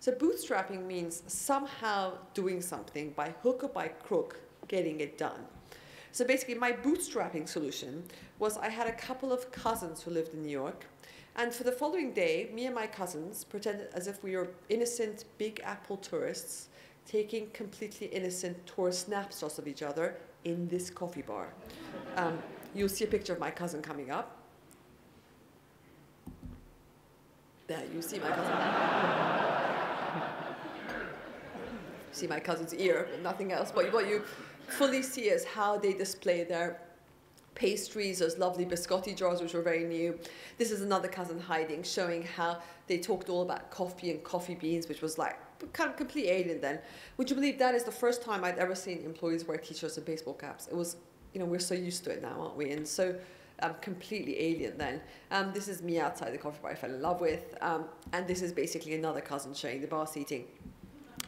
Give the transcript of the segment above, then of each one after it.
So bootstrapping means somehow doing something by hook or by crook, getting it done. So basically my bootstrapping solution was I had a couple of cousins who lived in New York. And for the following day, me and my cousins pretended as if we were innocent Big Apple tourists taking completely innocent tourist snapshots of each other in this coffee bar. You'll see a picture of my cousin coming up. There, you see my cousin. See my cousin's ear, but nothing else. But what you fully see is how they display their pastries, those lovely biscotti jars, which were very new. This is another cousin hiding, showing how they talked all about coffee and coffee beans, which was like kind of complete alien then. Would you believe that is the first time I'd ever seen employees wear t-shirts and baseball caps? It was, you know, we're so used to it now, aren't we? And so completely alien then. This is me outside the coffee bar I fell in love with. And this is basically another cousin showing the bar seating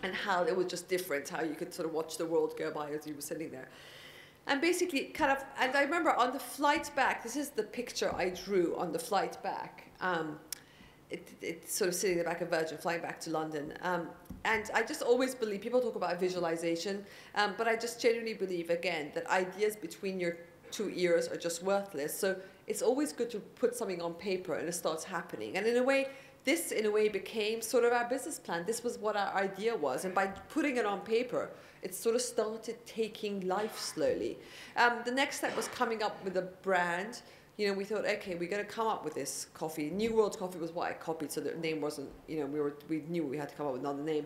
and how it was just different, how you could sort of watch the world go by as you were sitting there. And basically kind of, and I remember on the flight back, this is the picture I drew on the flight back. It's sort of sitting in the back of Virgin, flying back to London. And I just always believe, people talk about visualization, but I just genuinely believe, again, that ideas between your two ears are just worthless. So it's always good to put something on paper and it starts happening. And in a way, this in a way became sort of our business plan. This was what our idea was. And by putting it on paper, it sort of started taking life slowly. The next step was coming up with a brand. You know, we thought, okay, we're going to come up with this coffee. New World Coffee was what I copied, so the name wasn't, you know, we knew we had to come up with another name.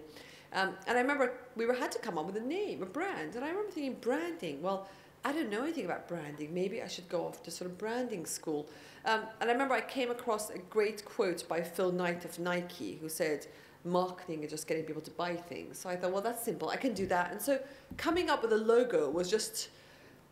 And I remember we had to come up with a name, a brand. And I remember thinking, branding, well, I don't know anything about branding. Maybe I should go off to sort of branding school. And I remember I came across a great quote by Phil Knight of Nike, who said, marketing is just getting people to buy things. So I thought, well, that's simple. I can do that. And so coming up with a logo was just,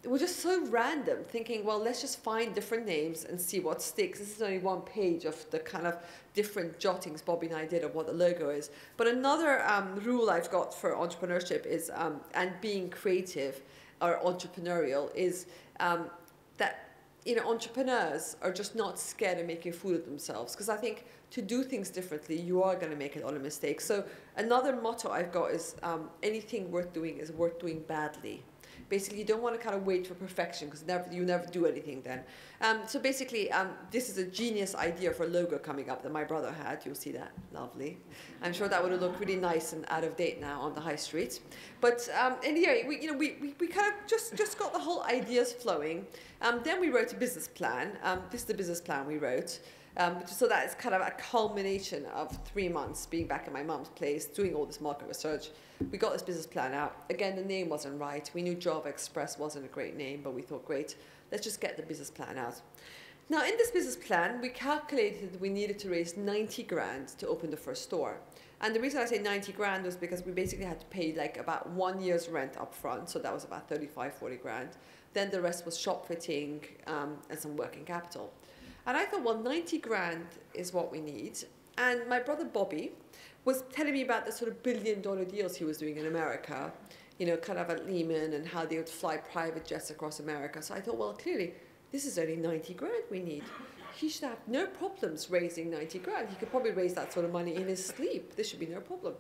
it was just so random, thinking, well, let's just find different names and see what sticks. This is only one page of the kind of different jottings Bobby and I did of what the logo is. But another rule I've got for entrepreneurship is, and being creative or entrepreneurial, is that, you know, entrepreneurs are just not scared of making a fool of themselves. Because I think to do things differently, you are going to make a lot of mistakes. So another motto I've got is anything worth doing is worth doing badly. Basically, you don't want to kind of wait for perfection because you never do anything then. So basically, this is a genius idea for a logo coming up that my brother had. You'll see that. Lovely. I'm sure that would have looked really nice and out of date now on the high street. But anyway, we kind of just got the whole ideas flowing. Then we wrote a business plan. This is the business plan we wrote. So that is kind of a culmination of 3 months being back at my mum's place, doing all this market research. We got this business plan out. Again, the name wasn't right. We knew Java Express wasn't a great name, but we thought, great, let's just get the business plan out. Now, in this business plan, we calculated we needed to raise 90 grand to open the first store. And the reason I say 90 grand was because we basically had to pay like about 1 year's rent up front. So that was about 35, 40 grand. Then the rest was shop fitting and some working capital. And I thought, well, 90 grand is what we need. And my brother Bobby was telling me about the sort of billion-dollar deals he was doing in America, you know, kind of at Lehman and how they would fly private jets across America. So I thought, well, clearly, this is only 90 grand we need. He should have no problems raising 90 grand. He could probably raise that sort of money in his sleep. This should be no problem.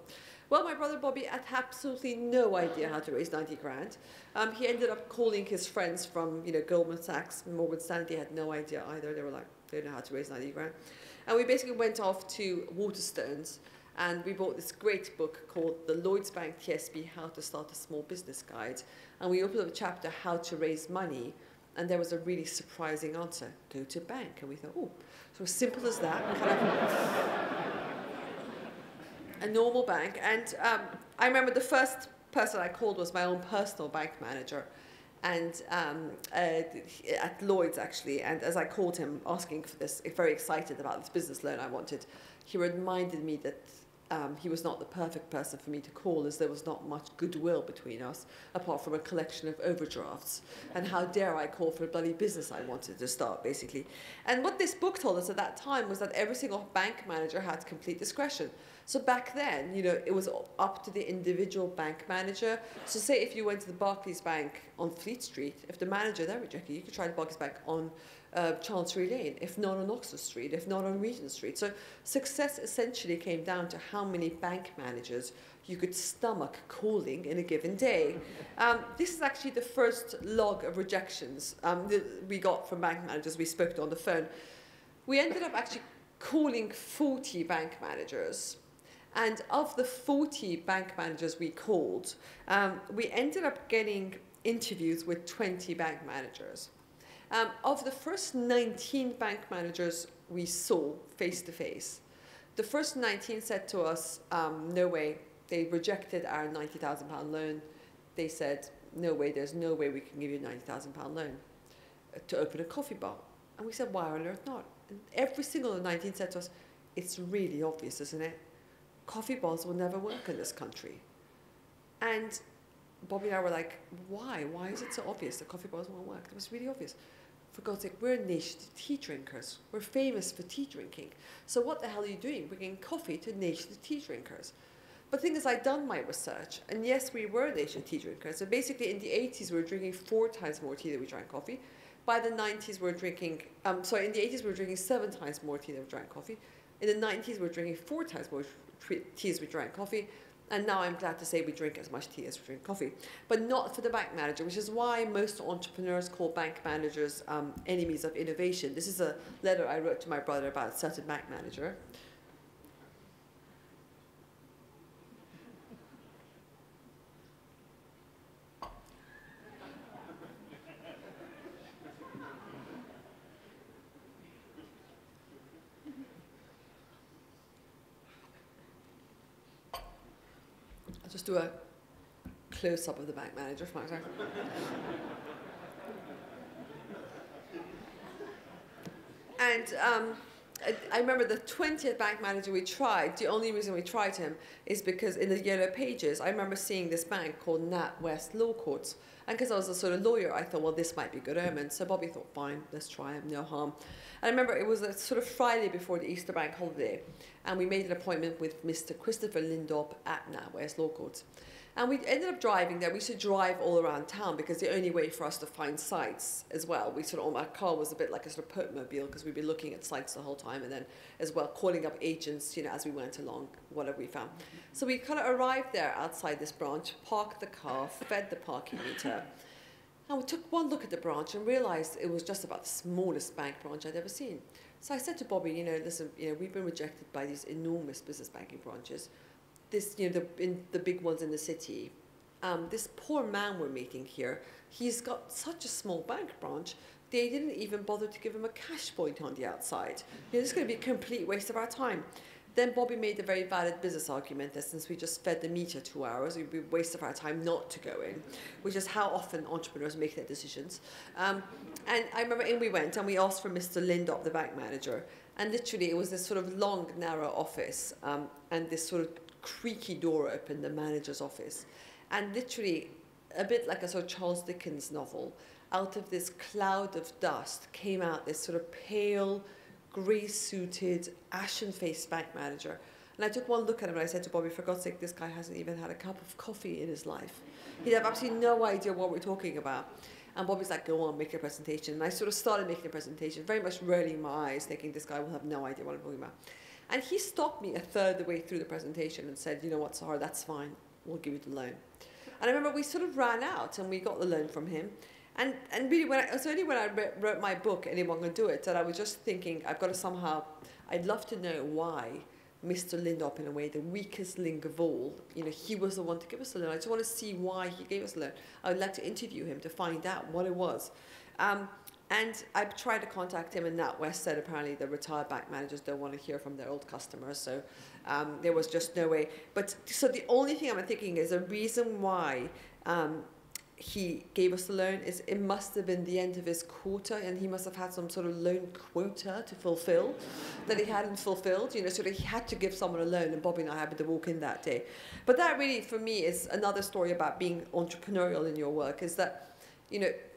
Well, my brother Bobby had absolutely no idea how to raise 90 grand. He ended up calling his friends from, you know, Goldman Sachs, Morgan Stanley had no idea either. They were like, they don't know how to raise 90 grand. And we basically went off to Waterstones and we bought this great book called The Lloyds Bank TSB How to Start a Small Business Guide. And we opened up a chapter, How to Raise Money. And there was a really surprising answer, go to bank. And we thought, oh, so simple as that, kind of a normal bank. And I remember the first person I called was my own personal bank manager, and at Lloyd's actually. And as I called him asking for this, very excited about this business loan I wanted, he reminded me that he was not the perfect person for me to call, as there was not much goodwill between us, apart from a collection of overdrafts. And how dare I call for a bloody business I wanted to start, basically. And what this book told us at that time was that every single bank manager had complete discretion. So back then, it was up to the individual bank manager. So say if you went to the Barclays Bank on Fleet Street, if the manager there rejected you, you could try the Barclays Bank on Chancery Lane, if not on Oxford Street, if not on Regent Street. So success essentially came down to how many bank managers you could stomach calling in a given day. This is actually the first log of rejections that we got from bank managers we spoke to on the phone. We ended up actually calling 40 bank managers. And of the 40 bank managers we called, we ended up getting interviews with 20 bank managers. Of the first 19 bank managers we saw face-to-face, the first 19 said to us, no way. They rejected our £90,000 loan. They said, no way, there's no way we can give you a £90,000 loan to open a coffee bar. And we said, why on earth not? And every single of the 19 said to us, it's really obvious, isn't it? Coffee bars will never work in this country. And Bobby and I were like, why? Why is it so obvious that coffee bars won't work? It was really obvious. For God's sake, we're a nation of tea drinkers. We're famous for tea drinking. So what the hell are you doing, bringing coffee to a nation of tea drinkers? But the thing is, I'd done my research, and yes, we were a nation of tea drinkers. So basically, in the 80s, we were drinking 4 times more tea than we drank coffee. By the 90s, we were drinking, in the 80s, we were drinking 7 times more tea than we drank coffee. In the 90s, we were drinking 4 times more tea as we drank coffee. And now I'm glad to say we drink as much tea as we drink coffee. But not for the bank manager, which is why most entrepreneurs call bank managers enemies of innovation. This is a letter I wrote to my brother about a certain bank manager. Just do a close-up of the bank manager for my time. And I remember the 20th bank manager we tried, the only reason we tried him is because in the yellow pages, I remember seeing this bank called NatWest Law Courts. And because I was a sort of lawyer, I thought, well, this might be good omen. So Bobby thought, fine, let's try him, no harm. And I remember it was a sort of Friday before the Easter bank holiday, and we made an appointment with Mr. Christopher Lindop at NatWest Law Courts. And we ended up driving there. We used to drive all around town because the only way for us to find sites as well, our car was a bit like a sort of Pope-mobile because we'd be looking at sites the whole time and then as well calling up agents, as we went along, whatever we found. So we kind of arrived there outside this branch, parked the car, fed the parking meter, and we took one look at the branch and realized it was just about the smallest bank branch I'd ever seen. So I said to Bobby, listen, we've been rejected by these enormous business banking branches. This, the big ones in the city. This poor man we're meeting here, he's got such a small bank branch, they didn't even bother to give him a cash point on the outside. This is going to be a complete waste of our time. Then Bobby made a very valid business argument that since we just fed the meter 2 hours, it would be a waste of our time not to go in, which is how often entrepreneurs make their decisions. And I remember in we went and we asked for Mr. Lindop, the bank manager, and literally it was this sort of long, narrow office and this sort of creaky door opened, the manager's office. And literally, a bit like a sort of Charles Dickens novel, out of this cloud of dust came out this sort of pale, grey-suited, ashen-faced bank manager. And I took one look at him and I said to Bobby, for God's sake, this guy hasn't even had a cup of coffee in his life. He'd have absolutely no idea what we're talking about. And Bobby's like, go on, make your presentation. And I sort of started making a presentation, very much rolling my eyes, thinking this guy will have no idea what I'm talking about. And he stopped me a third of the way through the presentation and said, you know what, Sahar, that's fine. We'll give you the loan. And I remember we sort of ran out and we got the loan from him. And really, it was only when I wrote my book, Anyone Can Do It, that I was just thinking, I've got to somehow, I'd love to know why Mr. Lindop, in a way, the weakest link of all, he was the one to give us the loan. I just want to see why he gave us the loan. I would like to interview him to find out what it was. And I tried to contact him, and NatWest said apparently the retired bank managers don't want to hear from their old customers, so there was just no way. But so the only thing I'm thinking is the reason why he gave us the loan is it must have been the end of his quarter, and he must have had some sort of loan quota to fulfill that he hadn't fulfilled, so that he had to give someone a loan, and Bobby and I happened to walk in that day. But that really, for me, is another story about being entrepreneurial in your work, is that,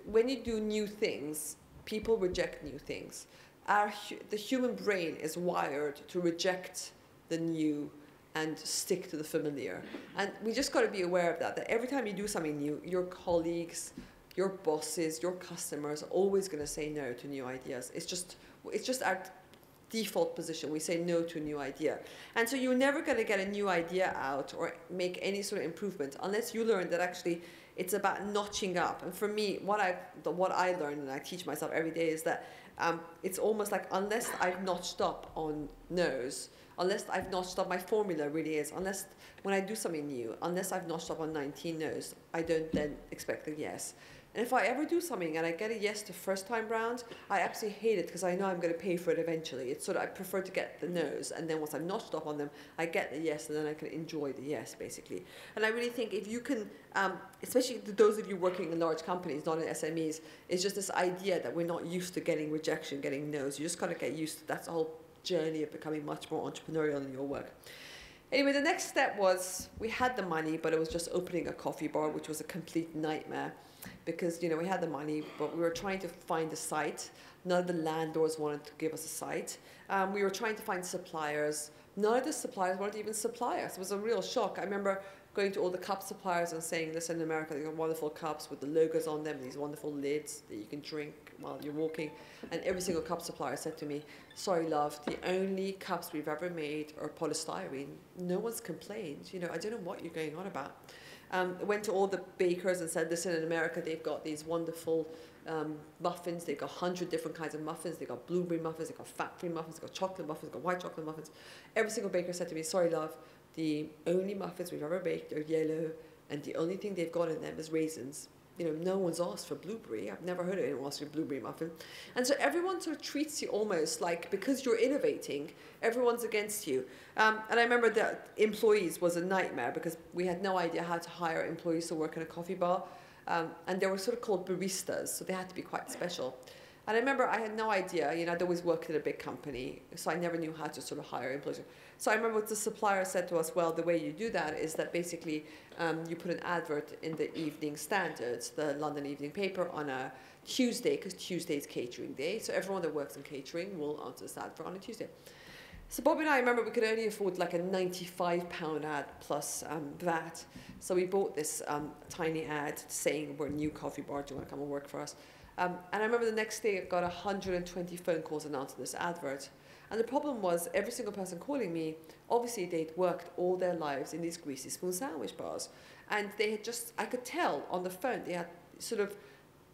when you do new things, people reject new things. The human brain is wired to reject the new and stick to the familiar. And we just got to be aware of that every time you do something new, your colleagues, your bosses, your customers are always going to say no to new ideas. It's just our default position. We say no to a new idea. And so you're never going to get a new idea out or make any sort of improvement unless you learn that actually it's about notching up. And for me, what I learned, and I teach myself every day, is that it's almost like unless I've notched up on no's, unless I've notched up, my formula really is, unless when I do something new, unless I've notched up on 19 no's, I don't then expect a yes. And if I ever do something and I get a yes the first time round, I absolutely hate it because I know I'm going to pay for it eventually. It's sort of, I prefer to get the no's, and then once I've notched up on them, I get the yes, and then I can enjoy the yes, basically. And I really think if you can, especially those of you working in large companies, not in SMEs, it's just this idea that we're not used to getting rejection, getting no's. You just got to get used to that's the whole journey of becoming much more entrepreneurial in your work. Anyway, the next step was we had the money, but it was just opening a coffee bar, which was a complete nightmare because, you know, we had the money, but we were trying to find a site. None of the landlords wanted to give us a site. We were trying to find suppliers. None of the suppliers wanted to even supply us. It was a real shock. I remember going to all the cup suppliers and saying, listen, in America, they've got wonderful cups with the logos on them, these wonderful lids that you can drink while you're walking. And every single cup supplier said to me, sorry, love, the only cups we've ever made are polystyrene. No one's complained. You know, I don't know what you're going on about. I went to all the bakers and said, listen, in America, they've got these wonderful muffins. They've got 100 different kinds of muffins. They've got blueberry muffins. They've got fat-free muffins. They've got chocolate muffins. They've got white chocolate muffins. Every single baker said to me, sorry, love, the only muffins we've ever baked are yellow, and the only thing they've got in them is raisins. You know, no one's asked for blueberry. I've never heard of anyone ask for a blueberry muffin. And so everyone sort of treats you almost like, because you're innovating, everyone's against you. And I remember that employees was a nightmare because we had no idea how to hire employees to work in a coffee bar. And they were sort of called baristas, so they had to be quite special. And I remember I had no idea, you know, I'd always worked at a big company, so I never knew how to sort of hire employees. So I remember what the supplier said to us, well, the way you do that is that basically you put an advert in the Evening Standard, the London evening paper, on a Tuesday, because Tuesday is catering day, so everyone that works in catering will answer this advert on a Tuesday. So Bobby and I remember we could only afford like a £95 ad plus VAT. So we bought this tiny ad saying we're a new coffee bar, do you want to come and work for us? And I remember the next day I got 120 phone calls announcing this advert. And the problem was every single person calling me, obviously they'd worked all their lives in these greasy spoon sandwich bars. And they had just, I could tell on the phone, they had sort of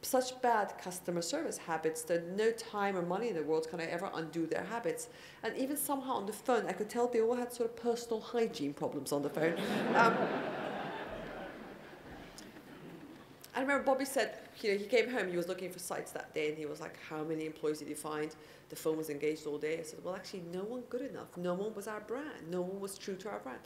such bad customer service habits that no time or money in the world can I ever undo their habits. And even somehow on the phone, I could tell they all had sort of personal hygiene problems on the phone. I remember Bobby said, you know, he came home, he was looking for sites that day, and he was like, how many employees did you find? The phone was engaged all day. I said, well, actually, no one good enough. No one was our brand. No one was true to our brand.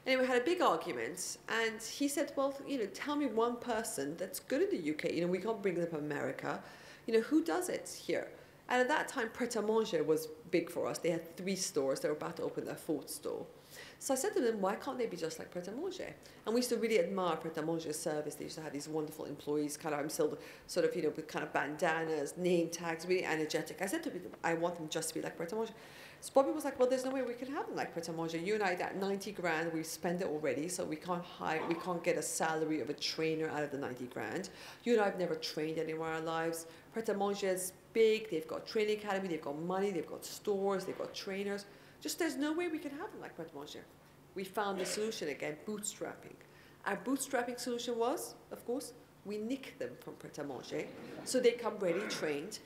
Anyway, we had a big argument, and he said, well, you know, tell me one person that's good in the UK. You know, we can't bring them up America. You know, who does it here? And at that time, Pret-a-Manger was big for us. They had 3 stores. They were about to open their 4th store. So I said to them, why can't they be just like Pret-a-Manger? And we used to really admire Pret-a-Manger's service. They used to have these wonderful employees, kind of, I'm still sort of, you know, with kind of bandanas, name tags, really energetic. I said to them, I want them just to be like Pret-a-Manger. So Bobby was like, well, there's no way we can have them like Pret-a-Manger. You and I, that 90 grand, we've spent it already, so we can't get a salary of a trainer out of the 90 grand. You and I have never trained anywhere in our lives. Pret-a-Manger is big. They've got training academy. They've got money. They've got stores. They've got trainers. Just there's no way we can have them like Pret-a-Manger. We found the solution again, bootstrapping. Our bootstrapping solution was, of course, we nick them from Pret-a-Manger, so they come ready trained.